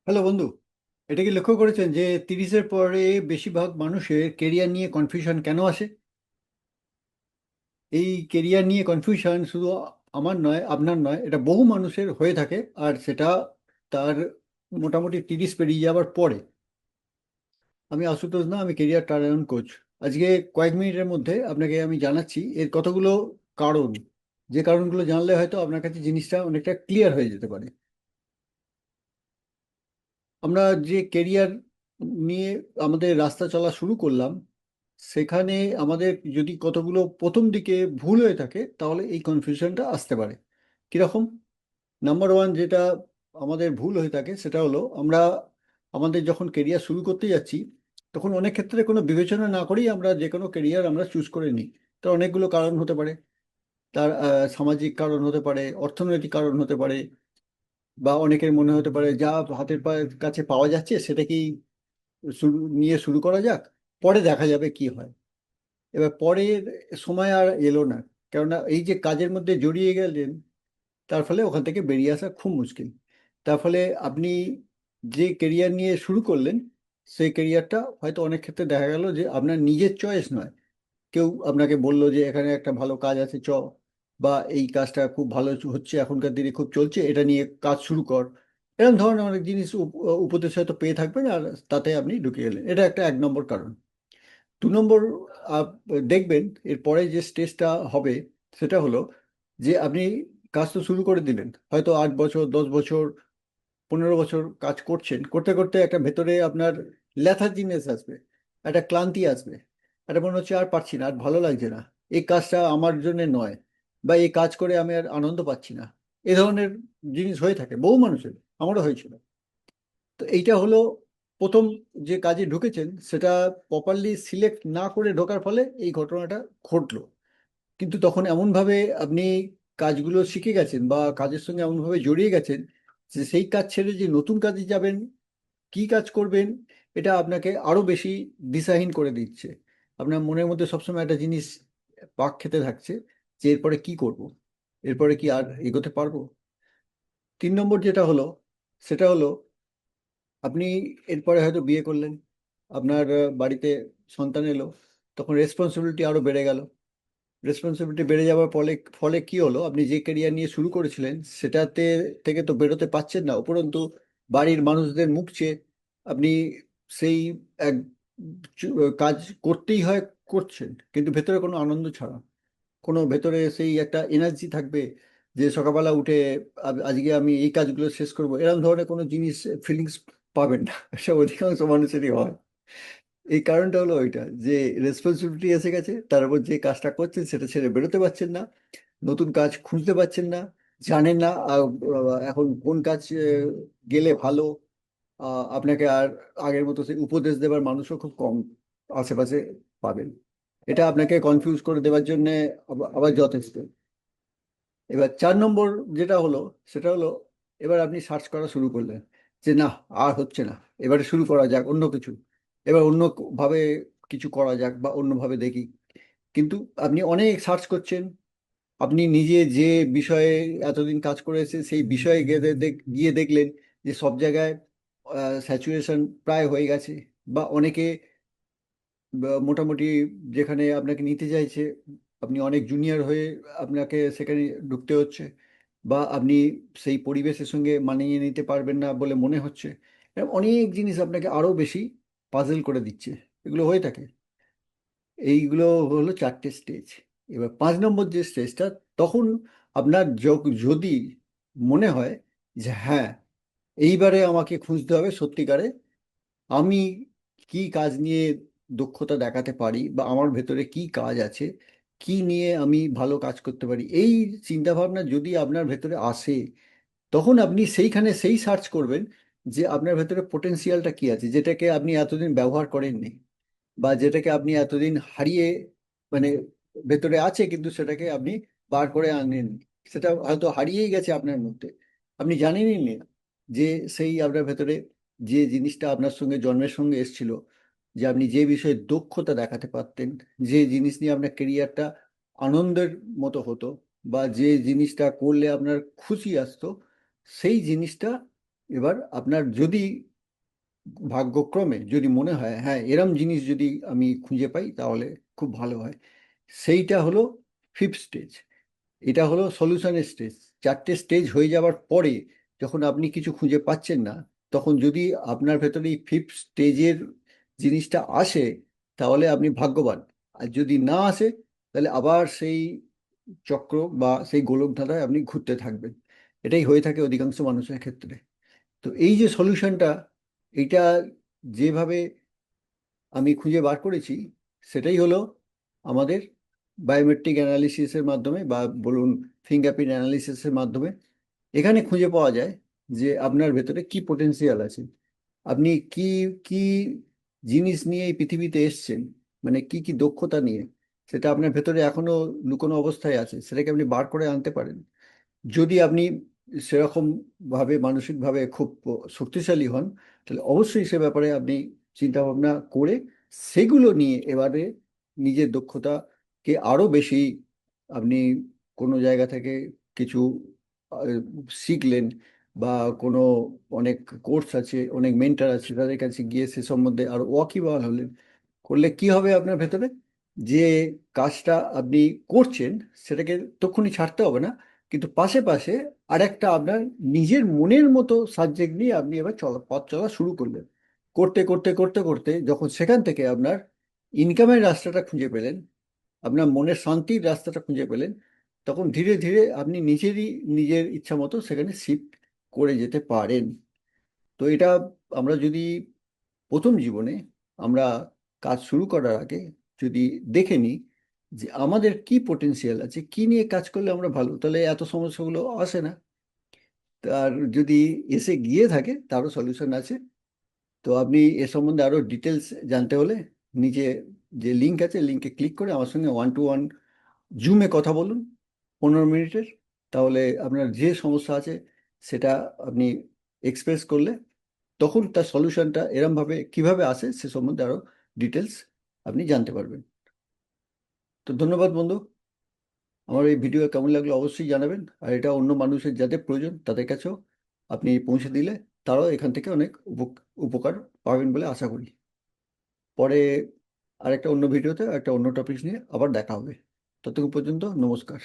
Hello বন্ধু, এটা কি লক্ষ্য করেছেন যে 30-এর পরে বেশিরভাগ মানুষের কেরিয়ার নিয়ে কনফিউশন কেন আসে? এই কেরিয়ার নিয়ে কনফিউশন শুধু আমার নয়, আপনার নয়, এটা বহু মানুষের হয়ে থাকে। আর সেটা তার মোটামুটি 30 পেরিয়ে যাওয়ার পরে। আমি আশুতোষ, না, আমি কেরিয়ার টার্ন কোচ। আজকে কয়েক মিনিটের মধ্যে আপনাকে আমি জানাচ্ছি এর কতগুলো কারণ, যে কারণগুলো জানলে হয়তো আপনার কাছে জিনিসটা অনেকটা ক্লিয়ার হয়ে যেতে পারে। আমরা যে কেরিয়ার নিয়ে আমাদের রাস্তা চলা শুরু করলাম, সেখানে আমাদের যদি কতগুলো প্রথম দিকে ভুল হয়ে থাকে তাহলে এই কনফিউশনটা আসতে পারে। কিরকম? নাম্বার ওয়ান যেটা আমাদের ভুল হয়ে থাকে সেটা হলো আমরা আমাদের যখন কেরিয়ার শুরু করতে যাচ্ছি, তখন অনেক ক্ষেত্রে কোনো বিবেচনা না করেই আমরা যে কোনো কেরিয়ার আমরা চুজ করে নিই। তার অনেকগুলো কারণ হতে পারে। তার সামাজিক কারণ হতে পারে, অর্থনৈতিক কারণ হতে পারে, বা অনেকের মনে হতে পারে যা হাতের পায়ের কাছে পাওয়া যাচ্ছে সেটাকেই শুরু করা যাক, পরে দেখা যাবে কি হয়। এবার পরের সময় আর এলো না, কেননা এই যে কাজের মধ্যে জড়িয়ে গেলেন, তার ফলে ওখান থেকে বেরিয়ে আসা খুব মুশকিল। তার ফলে আপনি যে কেরিয়ার নিয়ে শুরু করলেন, সেই কেরিয়ারটা হয়তো অনেক ক্ষেত্রে দেখা গেল যে আপনার নিজের চয়েস নয়। কেউ আপনাকে বললো যে এখানে একটা ভালো কাজ আছে, বা এই কাজটা খুব ভালো হচ্ছে, এখনকার দিনে খুব চলছে, এটা নিয়ে কাজ শুরু কর। এরকম ধরনের অনেক জিনিস উপদেশ হয়তো পেয়ে থাকবেন, আর তাতে আপনি ঢুকে গেলেন। এটা একটা 1 নম্বর কারণ। 2 নম্বর, আপ- দেখবেন এরপরে যে স্টেজটা হবে সেটা হলো যে আপনি কাজ তো শুরু করে দিলেন, হয়তো 8 বছর, 10 বছর, 15 বছর কাজ করছেন, করতে করতে একটা ভেতরে আপনার ল্যাথার্জিনেস আসবে, একটা ক্লান্তি আসবে, একটা মনে হচ্ছে আর পারছি না, আর ভালো লাগছে না, এই কাজটা আমার জন্য নয়, বা এই কাজ করে আমি আর আনন্দ পাচ্ছি না। এ ধরনের জিনিস হয়ে থাকে বহু মানুষের, আমারও হয়েছিল। তো এইটা হলো প্রথম, যে কাজে ঢুকেছেন সেটা প্রপারলি সিলেক্ট না করে ঢোকার ফলে এই ঘটনাটা ঘটলো। কিন্তু তখন এমনভাবে আপনি কাজগুলো শিখে গেছেন বা কাজের সঙ্গে এমনভাবে জড়িয়ে গেছেন যে সেই কাজ ছেড়ে যে নতুন কাজে যাবেন, কি কাজ করবেন, এটা আপনাকে আরো বেশি দিশাহীন করে দিচ্ছে। আপনার মনের মধ্যে সবসময় একটা জিনিস পাক খেতে থাকছে যে এরপরে কি করব, এরপরে কি আর এগোতে পারবো। 3 নম্বর যেটা হলো সেটা হলো আপনি এরপরে হয়তো বিয়ে করলেন, আপনার বাড়িতে সন্তান এলো, তখন রেসপন্সিবিলিটি আরো বেড়ে গেল। রেসপন্সিবিলিটি বেড়ে যাওয়ার ফলে ফলে কি হলো, আপনি যে ক্যারিয়ার নিয়ে শুরু করেছিলেন সেটাতে থেকে তো বেরোতে পারছেন না, উপরন্তু বাড়ির মানুষদের মুখ চেয়ে আপনি সেই এক কাজ করতেই হয়, করছেন, কিন্তু ভেতরে কোনো আনন্দ ছাড়া। কোনো ভেতরে সেই একটা এনার্জি থাকবে যে সকালবেলা উঠে আজকে আমি এই কাজগুলো শেষ করবো, এরকম ধরনের কোনো জিনিস, ফিলিংস পাবেন না। সব অধিকাংশ মানুষেরই হয়। এই কারণটা হলো ওইটা যে রেসপন্সিবিলিটি এসে গেছে, তার উপর যে কাজটা করছেন সেটা ছেড়ে বেরোতে পারছেন না, নতুন কাজ খুঁজতে পারছেন না, জানেন না এখন কোন কাজ গেলে ভালো। আপনাকে আর আগের মতো সেই উপদেশ দেবার মানুষও খুব কম আশেপাশে পাবেন। এটা আপনাকে কনফিউজ করে দেওয়ার জন্য আবার যথেষ্ট। এবার 4 নম্বর যেটা হলো সেটা হলো, এবার আপনি সার্চ করা শুরু করলেন যে না, আর হচ্ছে না, এবারে শুরু করা যাক অন্য কিছু, এবার অন্য ভাবে কিছু করা যাক বা অন্যভাবে দেখি। কিন্তু আপনি অনেক সার্চ করছেন, আপনি নিজে যে বিষয়ে এতদিন কাজ করেছে সেই বিষয়ে গিয়ে দেখলেন যে সব জায়গায় স্যাচুরেশন প্রায় হয়ে গেছে, বা অনেকে মোটামুটি যেখানে আপনাকে নিতে চাইছে আপনি অনেক জুনিয়র হয়ে আপনাকে সেখানে ঢুকতে হচ্ছে, বা আপনি সেই পরিবেশের সঙ্গে মানিয়ে নিতে পারবেন না বলে মনে হচ্ছে। এরকম অনেক জিনিস আপনাকে আরো বেশি পাজল করে দিচ্ছে। এগুলো হয়ে থাকে। এইগুলো হলো 4টে স্টেজ। এবার 5 নম্বর যে স্টেজটা, তখন আপনার যদি মনে হয় যে হ্যাঁ, এইবারে আমাকে খুঁজতে হবে সত্যিকারে আমি কি কাজ নিয়ে দক্ষতা দেখাতে পারি, বা আমার ভেতরে কি কাজ আছে, কি নিয়ে আমি ভালো কাজ করতে পারি, এই চিন্তা ভাবনা যদি আপনার ভেতরে আসে, তখন আপনি সেইখানে সেই সার্চ করবেন যে আপনার ভেতরে পোটেনশিয়ালটা কি আছে, যেটাকে আপনি এতদিন ব্যবহার করেননি, বা যেটাকে আপনি এতদিন হারিয়ে, মানে ভেতরে আছে কিন্তু সেটাকে আপনি বার করে আনেন, সেটা হয়তো হারিয়েই গেছে আপনার মধ্যে, আপনি জানেনই না যে সেই আপনার ভেতরে যে জিনিসটা আপনার সঙ্গে জন্মের সঙ্গে এসেছিল, যে আপনি যে বিষয়ে দক্ষতা দেখাতে পারতেন, যে জিনিস নিয়ে আপনার কেরিয়ারটা আনন্দের মতো হতো, বা যে জিনিসটা করলে আপনার খুশি আসতো, সেই জিনিসটা এবার আপনার যদি ভাগ্যক্রমে যদি মনে হয় হ্যাঁ এরম জিনিস যদি আমি খুঁজে পাই তাহলে খুব ভালো হয়, সেইটা হলো ফিফথ স্টেজ। এটা হলো সলিউশনের স্টেজ। চারটে স্টেজ হয়ে যাওয়ার পরে যখন আপনি কিছু খুঁজে পাচ্ছেন না, তখন যদি আপনার ভেতরে এই ফিফথ স্টেজের জিনিসটা আসে তাহলে আপনি ভাগ্যবান। আর যদি না আসে তাহলে আবার সেই চক্র বা সেই গোলকধাঁধায় আপনি ঘুরতে থাকবেন। এটাই হয়ে থাকে অধিকাংশ মানুষের ক্ষেত্রে। তো এই যে সলিউশনটা, এইটা যেভাবে আমি খুঁজে বার করেছি সেটাই হলো আমাদের বায়োমেট্রিক অ্যানালিসিসের মাধ্যমে বা বলুন ফিঙ্গারপ্রিন্ট অ্যানালিসিসের মাধ্যমে এখানে খুঁজে পাওয়া যায় যে আপনার ভেতরে কি পোটেনশিয়াল আছে, আপনি কি কি জিনিস নিয়ে এই পৃথিবীতে এসেছেন, মানে কি কি দক্ষতা নিয়ে সেটা আপনার ভেতরে এখনো লুকোনো অবস্থায় আছে, সেটাকে আপনি বার করে আনতে পারেন। যদি আপনি সেরকম ভাবে মানসিকভাবে খুব শক্তিশালী হন, তাহলে অবশ্যই সে ব্যাপারে আপনি চিন্তা ভাবনা করে সেগুলো নিয়ে এবারে নিজের দক্ষতাকে আরো বেশি আপনি কোনো জায়গা থেকে কিছু আহ, শিখলেন বা কোনো অনেক কোর্স আছে, অনেক মেন্টর আছে, তাদের কাছে গিয়ে সে সম্বন্ধে আরো ওয়াকিবহাল হলেন। করলে কি হবে আপনার ভেতরে, যে কাজটা আপনি করছেন সেটাকে তক্ষুনি ছাড়তে হবে না, কিন্তু পাশে পাশে আরেকটা আপনার নিজের মনের মতো সাবজেক্ট নিয়ে আপনি এবার পথ চলা শুরু করলেন। করতে করতে করতে করতে যখন সেখান থেকে আপনার ইনকামের রাস্তাটা খুঁজে পেলেন, আপনার মনের শান্তির রাস্তাটা খুঁজে পেলেন, তখন ধীরে ধীরে আপনি নিজেরই নিজের ইচ্ছা মতো সেখানে শিফট করে যেতে পারেন। তো এটা আমরা যদি প্রথম জীবনে আমরা কাজ শুরু করার আগে যদি দেখে নিই যে আমাদের কি পোটেনশিয়াল আছে, কি নিয়ে কাজ করলে আমরা ভালো, তাহলে এত সমস্যাগুলো আসে না। আর যদি এসে গিয়ে থাকে তারও সলিউশন আছে। তো আপনি এ সম্বন্ধে আরো ডিটেলস জানতে হলে নিচে যে লিঙ্ক আছে লিঙ্কে ক্লিক করে আমার সঙ্গে 1-to-1 জুমে কথা বলুন 15 মিনিটের। তাহলে আপনার যে সমস্যা আছে সেটা আপনি এক্সপ্রেস করলে তখন তার সলিউশনটা এরমভাবে কিভাবে আসে সে সম্বন্ধে আরো ডিটেলস আপনি জানতে পারবেন। তো ধন্যবাদ বন্ধু, আমার এই ভিডিও কেমন লাগলো অবশ্যই জানাবেন, আর এটা অন্য মানুষের যাদের প্রয়োজন তাদের কাছেও আপনি পৌঁছে দিলে তারাও এখান থেকে অনেক উপকার পাবেন বলে আশা করি। পরে আরেকটা অন্য ভিডিওতে একটা অন্য টপিক নিয়ে আবার দেখা হবে। ততক্ষণ পর্যন্ত নমস্কার।